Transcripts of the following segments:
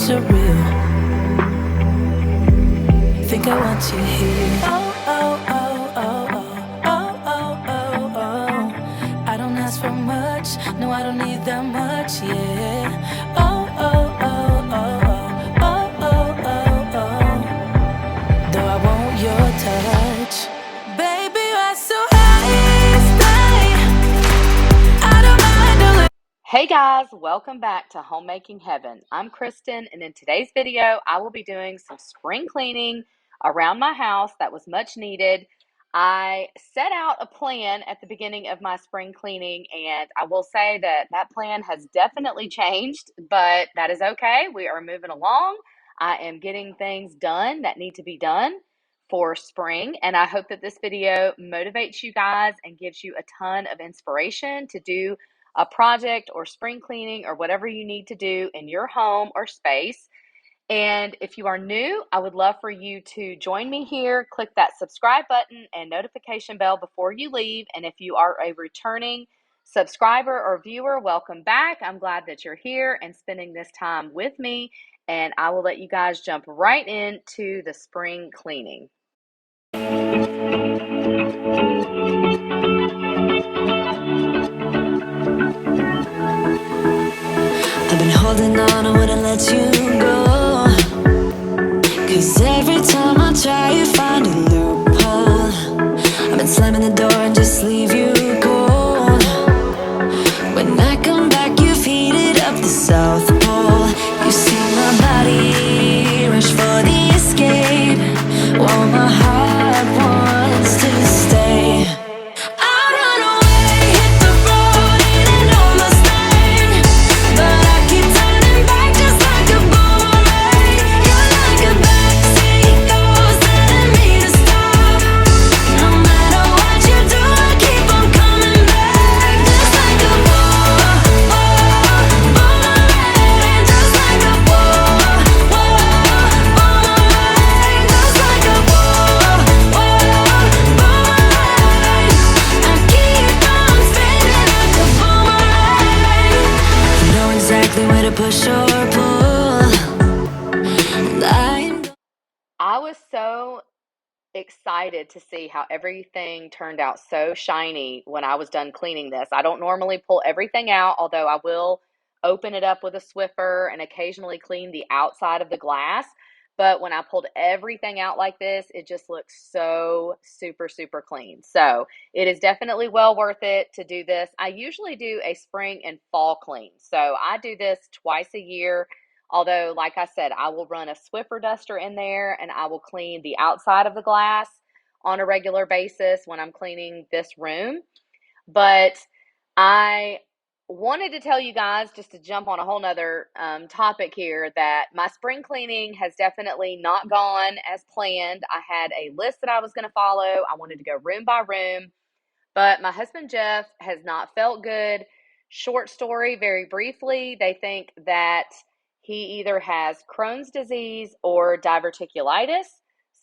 surreal. Think I want you here. Oh, oh, oh, oh, oh, oh, oh, oh, oh. I don't ask for much, no, I don't need that much, yeah. Oh, oh, oh, oh, oh, oh, oh, oh, oh. Though I want your touch, baby, you're so high, I don't mind a. Hey guys, welcome back to Homemaking Heaven. I'm Kristen, and in today's video, I will be doing some spring cleaning around my house that was much needed. I set out a plan at the beginning of my spring cleaning, and I will say that that plan has definitely changed, but that is okay. We are moving along. I am getting things done that need to be done for spring, and I hope that this video motivates you guys and gives you a ton of inspiration to do a project or spring cleaning or whatever you need to do in your home or space. And if you are new, I would love for you to join me here. Click that subscribe button and notification bell before you leave. And if you are a returning subscriber or viewer, welcome back. I'm glad that you're here and spending this time with me. And I will let you guys jump right into the spring cleaning. I've been holding on, I wouldn't let you go. Cause every time I try, you find a loophole. I've been slamming the door and just leave you cold. When I come back, you've heated up the South Pole. You see my body rush for the escape, while my heart wants to stay. Push or pull. I was so excited to see how everything turned out so shiny when I was done cleaning this. I don't normally pull everything out, although I will open it up with a Swiffer and occasionally clean the outside of the glass. But when I pulled everything out like this, it just looks so super, super clean. So it is definitely well worth it to do this. I usually do a spring and fall clean. So I do this twice a year. Although, like I said, I will run a Swiffer duster in there and I will clean the outside of the glass on a regular basis when I'm cleaning this room. But I wanted to tell you guys, just to jump on a whole nother topic here, that my spring cleaning has definitely not gone as planned. I had a list that I was going to follow. I wanted to go room by room, but my husband Jeff has not felt good. Short story, very briefly, they think that he either has Crohn's disease or diverticulitis.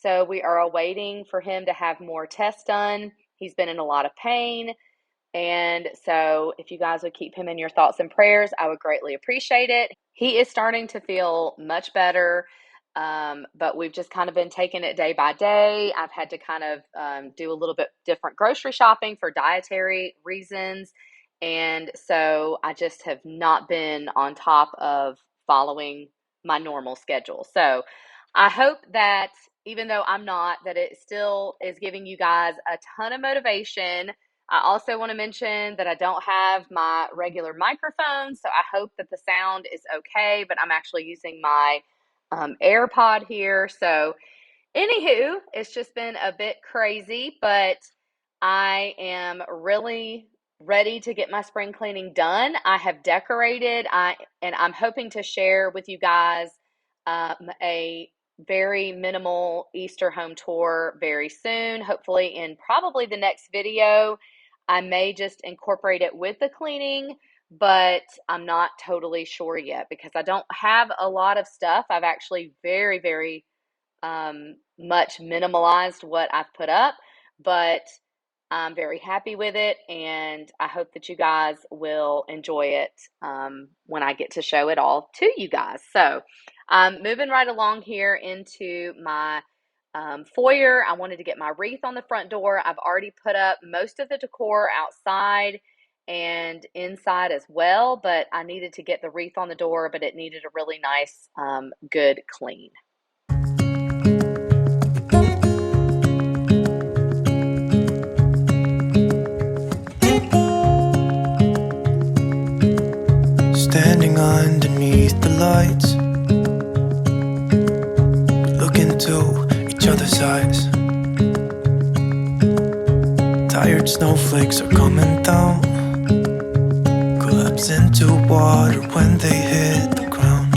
So we are awaiting for him to have more tests done. He's been in a lot of pain. And so if you guys would keep him in your thoughts and prayers, I would greatly appreciate it. He is starting to feel much better, but we've just kind of been taking it day by day. I've had to kind of do a little bit different grocery shopping for dietary reasons. And so I just have not been on top of following my normal schedule. So I hope that even though I'm not, that it still is giving you guys a ton of motivation. I also want to mention that I don't have my regular microphone, so I hope that the sound is okay, but I'm actually using my AirPod here. So anywho, it's just been a bit crazy, but I am really ready to get my spring cleaning done. I have decorated, and I'm hoping to share with you guys a very minimal Easter home tour very soon, hopefully in probably the next video. I may just incorporate it with the cleaning, but I'm not totally sure yet because I don't have a lot of stuff. I've actually very, very much minimalized what I've put up, but I'm very happy with it, and I hope that you guys will enjoy it when I get to show it all to you guys. So Moving right along here into my foyer. I wanted to get my wreath on the front door. I've already put up most of the decor outside and inside as well, but I needed to get the wreath on the door, but it needed a really nice, good clean. Standing underneath the lights, look into each other's eyes. Tired snowflakes are coming down, collapse into water when they hit the ground.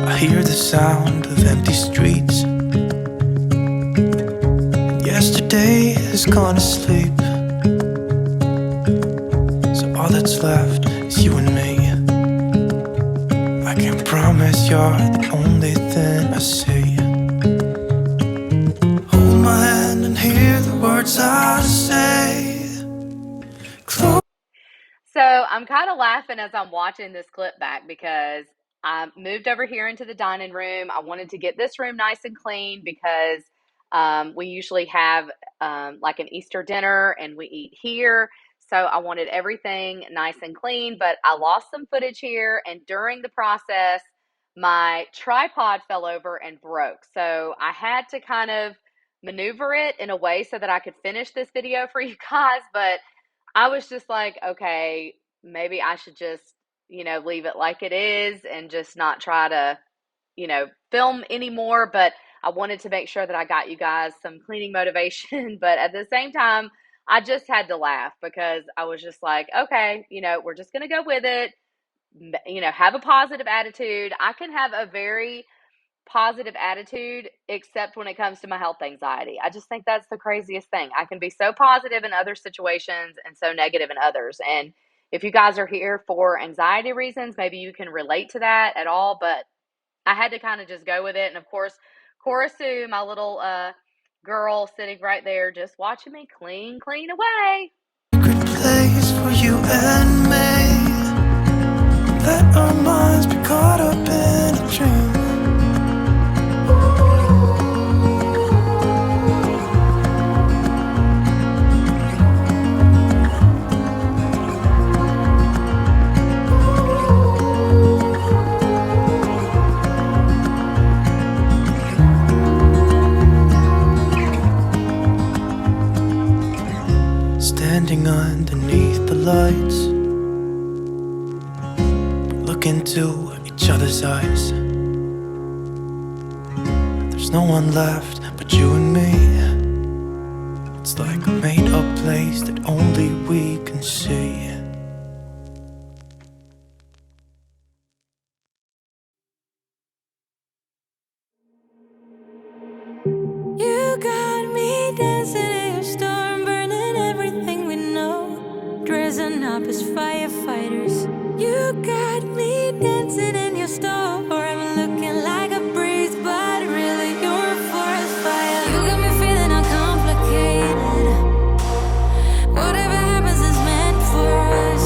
I hear the sound of empty streets, and yesterday has gone to sleep. So all that's left is you and me. I can promise you're the only thing I see. Hold my hand and hear the words I say. So I'm kind of laughing as I'm watching this clip back because I moved over here into the dining room. I wanted to get this room nice and clean because we usually have like an Easter dinner and we eat here. So I wanted everything nice and clean, but I lost some footage here. And during the process, my tripod fell over and broke. So I had to kind of maneuver it in a way so that I could finish this video for you guys. But I was just like, okay, maybe I should just, leave it like it is and just not try to, film anymore. But I wanted to make sure that I got you guys some cleaning motivation. But at the same time, I just had to laugh because I was just like, okay, we're just going to go with it. Have a positive attitude. I can have a very positive attitude except when it comes to my health anxiety. I just think that's the craziest thing. I can be so positive in other situations and so negative in others. And if you guys are here for anxiety reasons, maybe you can relate to that at all, but I had to kind of just go with it. And of course, Cora Sue, my little girl sitting right there just watching me clean away. Good place for you and me. Let our minds be caught up in a dream. Standing underneath the lights, look into each other's eyes. There's no one left but you and me. It's like a made-up place that only we can see. You got me dancing in your storm, burning everything we know, dressing up as firefighters. You got me dancing in your storm, I'm looking like a breeze, but really you're a forest fire. You got me feeling uncomplicated. Whatever happens is meant for us.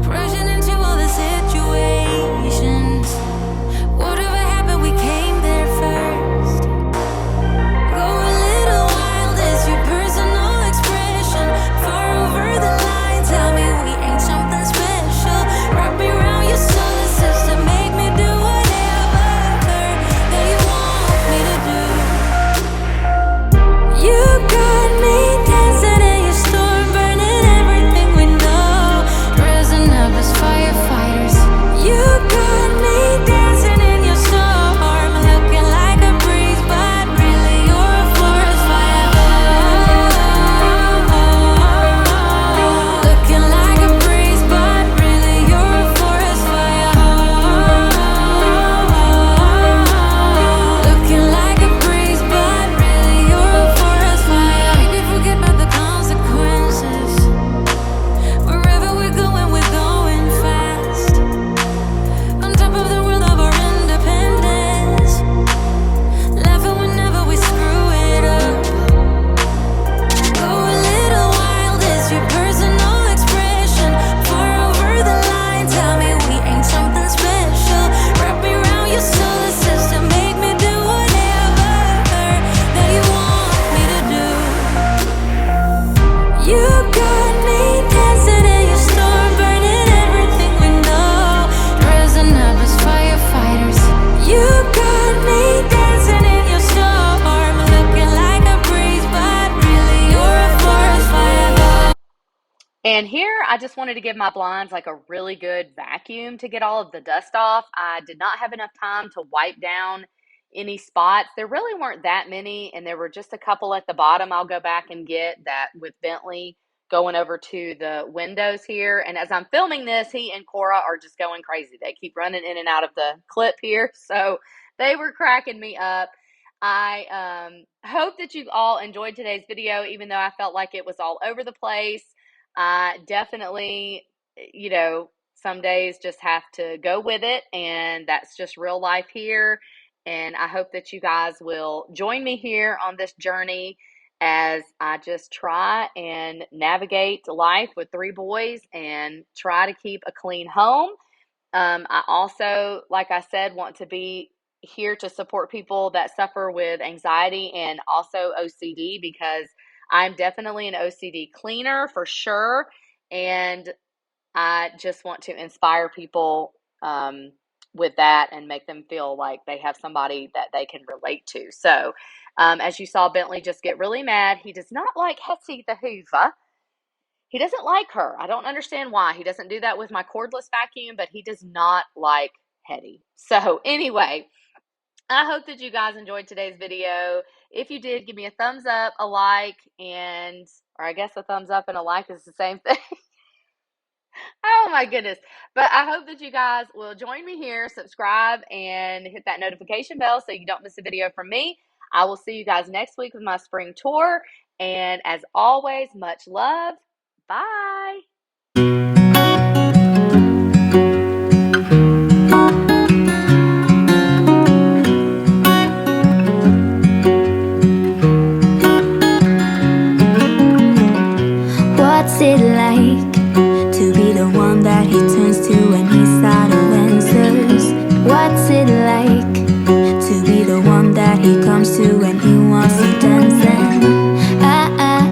Rushing into all the situations. Whatever happened, we came there first. Go a little wild is your personal expression. Far over the line, tell me we ain't something special. Wrap me around your solar system. And here, I just wanted to give my blinds like a really good vacuum to get all of the dust off. I did not have enough time to wipe down any spots. There really weren't that many, and there were just a couple at the bottom I'll go back and get that with Bentley going over to the windows here. And as I'm filming this, he and Cora are just going crazy. They keep running in and out of the clip here. So they were cracking me up. I hope that you all enjoyed today's video, even though I felt like it was all over the place. I definitely, some days just have to go with it, and that's just real life here. And I hope that you guys will join me here on this journey as I just try and navigate life with 3 boys and try to keep a clean home. I also, like I said, want to be here to support people that suffer with anxiety and also OCD, because I'm definitely an OCD cleaner for sure. And I just want to inspire people with that and make them feel like they have somebody that they can relate to. So, as you saw Bentley just get really mad, he does not like Hetty the Hoover. He doesn't like her. I don't understand why. He doesn't do that with my cordless vacuum, but he does not like Hetty. So anyway, I hope that you guys enjoyed today's video. If you did, give me a thumbs up, a like, or I guess a thumbs up and a like is the same thing. Oh my goodness. But I hope that you guys will join me here, subscribe, and hit that notification bell so you don't miss a video from me. I will see you guys next week with my spring tour. And as always, much love. Bye.